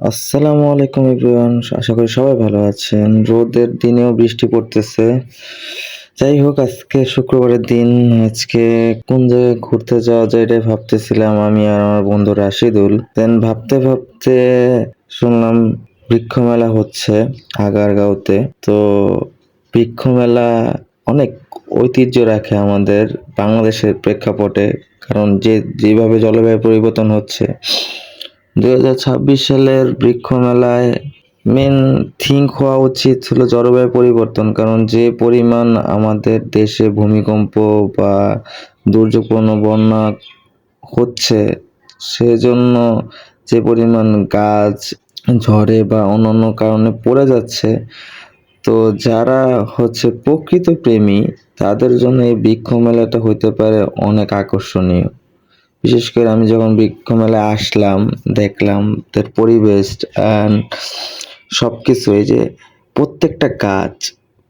আসসালামু আলাইকুম এভরিওয়ান। আশা করি সবাই ভালো আছেন। রোদের দিনেও বৃষ্টি পড়তেছে। যাই হোক, আজকে শুক্রবারের দিন। আজকে কোন জায়গায় ঘুরতে যাওয়া যায় এটাই ভাবতেছিলাম আমি আর আমার বন্ধু রাশিদুল। দেন ভাবতে ভাবতে শুনলাম বৃক্ষ মেলা হচ্ছে আগারগাঁওতে। তো বৃক্ষ মেলা অনেক ঐতিহ্য রাখে আমাদের বাংলাদেশের প্রেক্ষাপটে। কারণ যেভাবে জলবায়ু পরিবর্তন হচ্ছে, 2026 সালের বৃক্ষ মেলায় মেন থিঙ্ক হওয়া উচিত হলো জলবায়ু পরিবর্তন। কারণ যে পরিমাণ আমাদের দেশে ভূমিকম্প বা দুর্যোগপূর্ণ বন্যা হচ্ছে, সেজন্য যে পরিমাণ গাছ ঝড়ে বা অন্যান্য কারণে পড়ে যাচ্ছে, তো যারা হচ্ছে প্রকৃত প্রেমী তাদের জন্য এই বৃক্ষ মেলাটা হইতে পারে অনেক আকর্ষণীয়। বিশেষ করে আমি যখন বৃক্ষ মেলায় আসলাম, দেখলাম তার পরিবেশ অ্যান্ড সবকিছু, এই যে প্রত্যেকটা গাছ,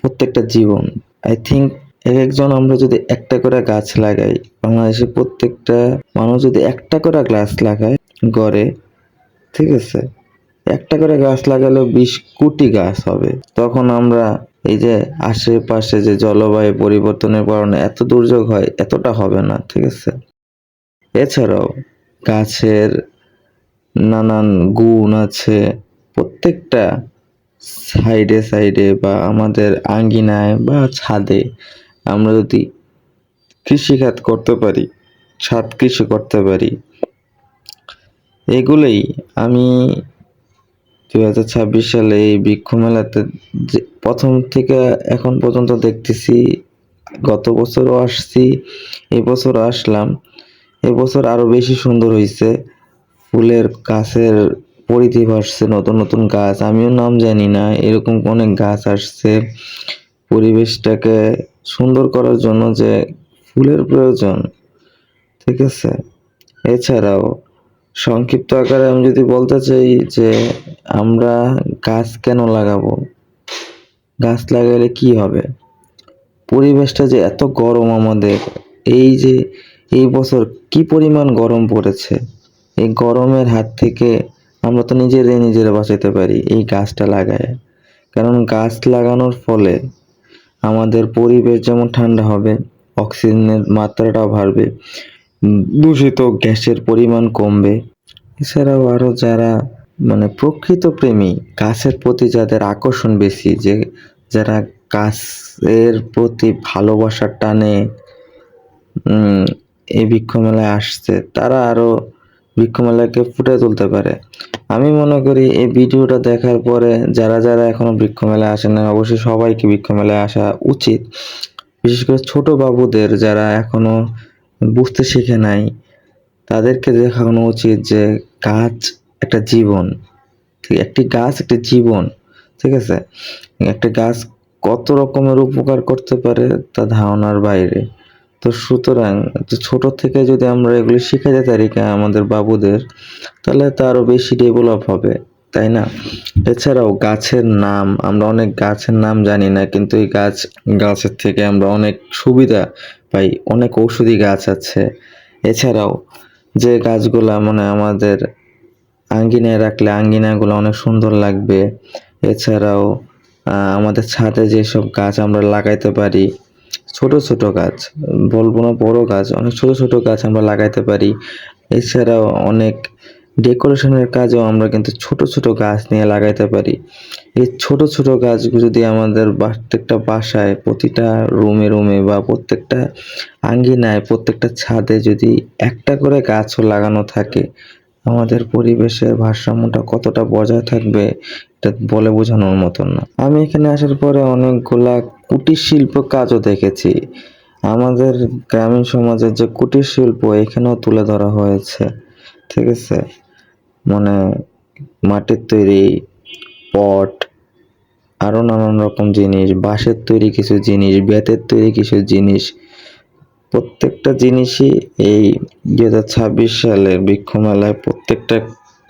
প্রত্যেকটা জীবন, আই থিঙ্ক এক একজন আমরা যদি একটা করে গাছ লাগাই, বাংলাদেশে প্রত্যেকটা মানুষ যদি একটা করে গাছ লাগায় গড়ে, ঠিক আছে, একটা করে গাছ লাগালেও 20 কোটি গাছ হবে। তখন আমরা এই যে আশেপাশে যে জলবায়ু পরিবর্তনের কারণে এত দুর্যোগ হয়, এতটা হবে না, ঠিক আছে। এছাড়াও গাছের নানান গুণ আছে প্রত্যেকটা সাইডে সাইডে বা আমাদের আঙ্গিনায় বা ছাদে। আমরা যদি কৃষিকাজ করতে পারি, ছাদ কৃষি করতে পারি, এগুলোই আমি 2026 সালে এই বৃক্ষ মেলাতে যে প্রথম থেকে এখন পর্যন্ত দেখতেছি। গত বছরও আসছি, এবছর আসলাম। এবছর আরো বেশি সুন্দর হয়েছে। ফুলের গাছের পরিধি বাড়ছে, নতুন নতুন গাছ, আমিও নাম জানি না, এরকম অনেক গাছ আসছে। পরিবেশটাকে সুন্দর করার জন্য যে ফুলের প্রয়োজন, ঠিক আছে। এছাড়াও সংক্ষিপ্ত আকারে আমি যদি বলতে চাই যে আমরা গাছ কেন লাগাবো, গাছ লাগালে কি হবে, পরিবেশটা যে এত গরম আমাদের, এই যে এই বছর কি পরিমাণ গরম পড়েছে, এই গরমের হাত থেকে আমরা তো নিজেরা বাঁচাতে পারি এই গাছটা লাগায়। কারণ গাছ লাগানোর ফলে আমাদের পরিবেশ যেমন ঠান্ডা হবে, অক্সিজেনের মাত্রাটাও বাড়বে, দূষিত গ্যাসের পরিমাণ কমবে। এছাড়াও আরো যারা মানে প্রকৃত প্রেমী, গাছের প্রতি যাদের আকর্ষণ বেশি, যে যারা গাছের প্রতি ভালোবাসার টানে এই বৃক্ষ মেলায় আসছে, তারা আরো বৃক্ষ মেলাকে ফুটিয়ে তুলতে পারে। আমি মনে করি এই ভিডিওটা দেখার পরে যারা যারা এখনো বৃক্ষ মেলায় আসে না, অবশ্যই সবাইকে বৃক্ষ মেলায় আসা উচিত। বিশেষ করে ছোট বাবুদের যারা এখনো বুঝতে শিখে নাই, তাদেরকে দেখানো উচিত যে গাছ একটা জীবন। ঠিক, একটি গাছ একটা জীবন, ঠিক আছে। একটা গাছ কত রকমের উপকার করতে পারে তা ধারণার বাইরে। তো সুতরাং ছোট থেকে যদি আমরা এগুলি শিখাতে পারি আমাদের বাবুদের, তাহলে তা আরো বেশি ডেভেলপ হবে, তাই না? এছাড়াও গাছের নাম, আমরা অনেক গাছের নাম জানি না, কিন্তু এই গাছের থেকে আমরা অনেক সুবিধা পাই। অনেক ঔষধি গাছ আছে। এছাড়াও যে গাছগুলা মানে আমাদের আঙ্গিনায় রাখলে আঙ্গিনাগুলো অনেক সুন্দর লাগবে। এছাড়াও আমাদের ছাদে যেসব গাছ আমরা লাগাইতে পারি, ছোট ছোট গাছ, বলবো না বড় গাছ, অনেক ছোট ছোট গাছ আমরা লাগাইতে পারি। এছাড়াও অনেক ডেকোরেশনের কাজেও আমরা কিন্তু ছোট ছোট গাছ নিয়ে লাগাইতে পারি। এই ছোট ছোট গাছগুলো যদি আমাদের প্রত্যেকটা বাসায়, প্রতিটা রুমে রুমে বা প্রত্যেকটা আঙ্গিনায়, প্রত্যেকটা ছাদে যদি একটা করে গাছও লাগানো থাকে, আমাদের পরিবেশের ভারসাম্যটা কতটা বজায় থাকবে এটা বলে বোঝানোর মতন না। আমি এখানে আসার পরে অনেকগুলা কুটির শিল্প কাজও দেখেছি। আমাদের গ্রামীণ সমাজের যে কুটির শিল্প এখানেও তুলে ধরা হয়েছে, ঠিক আছে। মানে মাটির তৈরি পট, আরো নানান রকম জিনিস, বাঁশের তৈরি কিছু জিনিস, বেতের তৈরি কিছু জিনিস, প্রত্যেকটা জিনিসই এই 2026 সালের বৃক্ষ মেলায় প্রত্যেকটা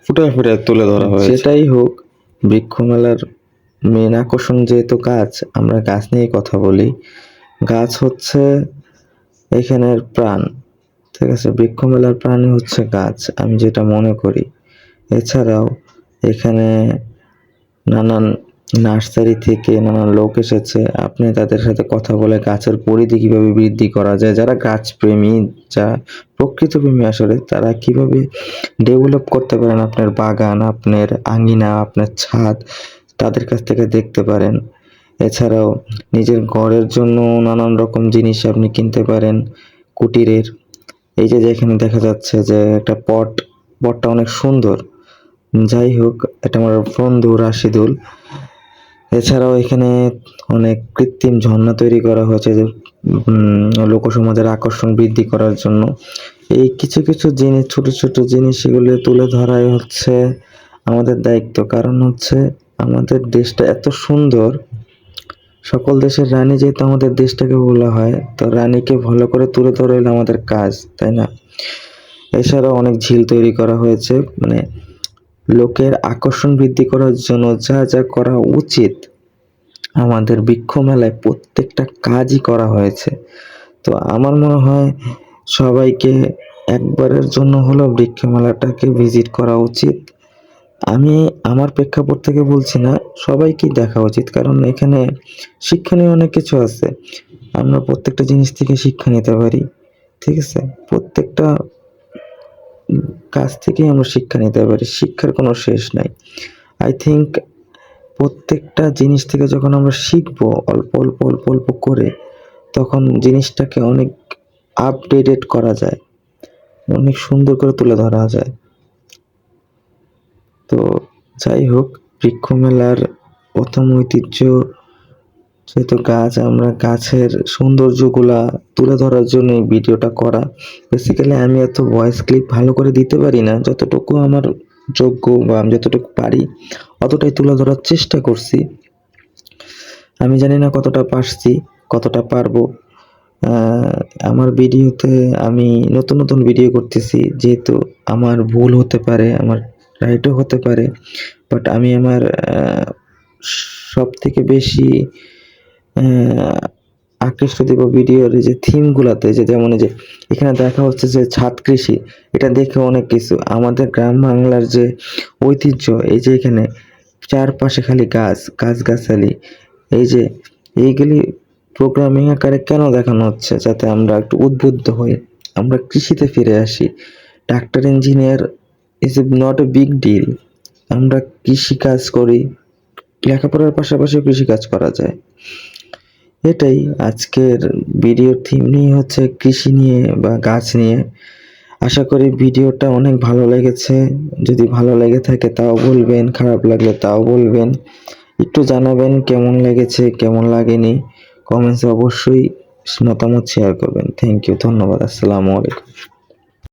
ফুটায় ফুটায় তুলে ধরা হয়েছে। সেটাই হোক, বৃক্ষ মেলার মেন আকর্ষণ যেহেতু গাছ, আমরা গাছ নিয়ে কথা বলি। গাছ হচ্ছে এখানের প্রাণ, ঠিক আছে। বৃক্ষ মেলার প্রাণই হচ্ছে গাছ, আমি যেটা মনে করি। এছাড়াও এখানে নানান নার্সারি থেকে নানান লোক এসেছে। আপনি তাদের সাথে কথা বলে গাছের পরিধি কিভাবে বৃদ্ধি করা যায়, যারা গাছপ্রেমী, যা প্রকৃতিপ্রেমী আসলে, তারা কিভাবে ডেভেলপ করতে পারেন আপনার বাগান, আপনার আঙিনা, আপনার ছাদ, তাদের কাছ থেকে দেখতে পারেন। এছাড়াও নিজের ঘরের জন্য নানান রকম জিনিস আপনি কিনতে পারেন কুটিরের। এই যে যেখানে দেখা যাচ্ছে যে একটা পটটা অনেক সুন্দর। যাই হোক, এটা আমার বন্ধু রাশিদুল। এছাড়াও এখানে অনেক কৃত্রিম ঝর্ণা তৈরি করা হয়েছে যে লোকসমাজের আকর্ষণ বৃদ্ধি করার জন্য। এই কিছু কিছু জিনিস, ছোট ছোট জিনিস, এগুলো তুলে ধরাই হচ্ছে আমাদের দায়িত্ব। কারণ হচ্ছে আমাদের দেশটা এত সুন্দর, সকল দেশের রানী যেহেতু আমাদের দেশটাকে বলা হয়, তো রানীকে ভালো করে তুলে ধরা হলো আমাদের কাজ, তাই না? এছাড়াও অনেক ঝিল তৈরি করা হয়েছে, মানে লোকের আকর্ষণ বৃদ্ধি করার জন্য যা যা করা উচিত আমাদের বৃক্ষ মেলায় প্রত্যেকটা কাজই করা হয়েছে। তো আমার মনে হয় সবাইকে একবারের জন্য হলেও বৃক্ষ মেলাটাকে ভিজিট করা উচিত। আমি আমার প্রেক্ষাপট থেকে বলছি না, সবাইকেই দেখা উচিত, কারণ এখানে শিক্ষণীয় অনেক কিছু আছে। আমরা প্রত্যেকটা জিনিস থেকে শিক্ষা নিতে পারি, ঠিক আছে? প্রত্যেকটা কাজ থেকেই আমরা শিক্ষা নিতে পারি, শিক্ষার কোনো শেষ নাই। আই থিঙ্ক প্রত্যেকটা জিনিস থেকে যখন আমরা শিখবো অল্প অল্প অল্প অল্প করে, তখন জিনিসটাকে অনেক আপডেটেড করা যায়, অনেক সুন্দর করে তুলে ধরা যায়। তো যাই হোক, বৃক্ষ মেলার প্রথম ঐতিহ্য যেহেতু গাছ, আমরা গাছের সৌন্দর্যগুলা তুলে ধরার জন্য এই ভিডিওটা করা। বেসিক্যালি আমি এত ভয়েস ক্লিপ ভালো করে দিতে পারি না, যতটুকু আমার যোগ্য বা আমি যতটুকু পারি অতটাই তুলে ধরার চেষ্টা করছি। আমি জানি না কতটা পারছি, কতটা পারবো। আমার ভিডিওতে আমি নতুন নতুন ভিডিও করতেছি, যেহেতু আমার ভুল হতে পারে, আমার রাইটও হতে পারে, বাট আমি আমার সব থেকে বেশি আকৃষ্ট দিব ভিডিওর যে থিমগুলাতে, যে যেমন যে এখানে দেখা হচ্ছে যে ছাদ কৃষি, এটা দেখে অনেক কিছু আমাদের গ্রাম বাংলার যে ঐতিহ্য, এই যে এখানে চারপাশে খালি গাছগাছালি, এই যে এইগুলি প্রোগ্রামিং আকারে কেন দেখানো হচ্ছে, যাতে আমরা একটু উদ্বুদ্ধ হই, আমরা কৃষিতে ফিরে আসি। Doctor, engineer is not a big deal. আমরা কৃষি কাজ করি, লেখাপড়ার পাশাপাশি কৃষি কাজ করা যায়। এটাই আজকের ভিডিওর থিম নিয়ে হচ্ছে কৃষি নিয়ে বা গাছ নিয়ে। আশা করি ভিডিওটা অনেক ভালো লেগেছে। যদি ভালো লেগে থাকে তাও বলবেন, খারাপ লাগলে তাও বলবেন, একটু জানাবেন কেমন লেগেছে কেমন লাগেনি। কমেন্টসে অবশ্যই মতামত শেয়ার করবেন। থ্যাংক ইউ, ধন্যবাদ, আসসালামু আলাইকুম।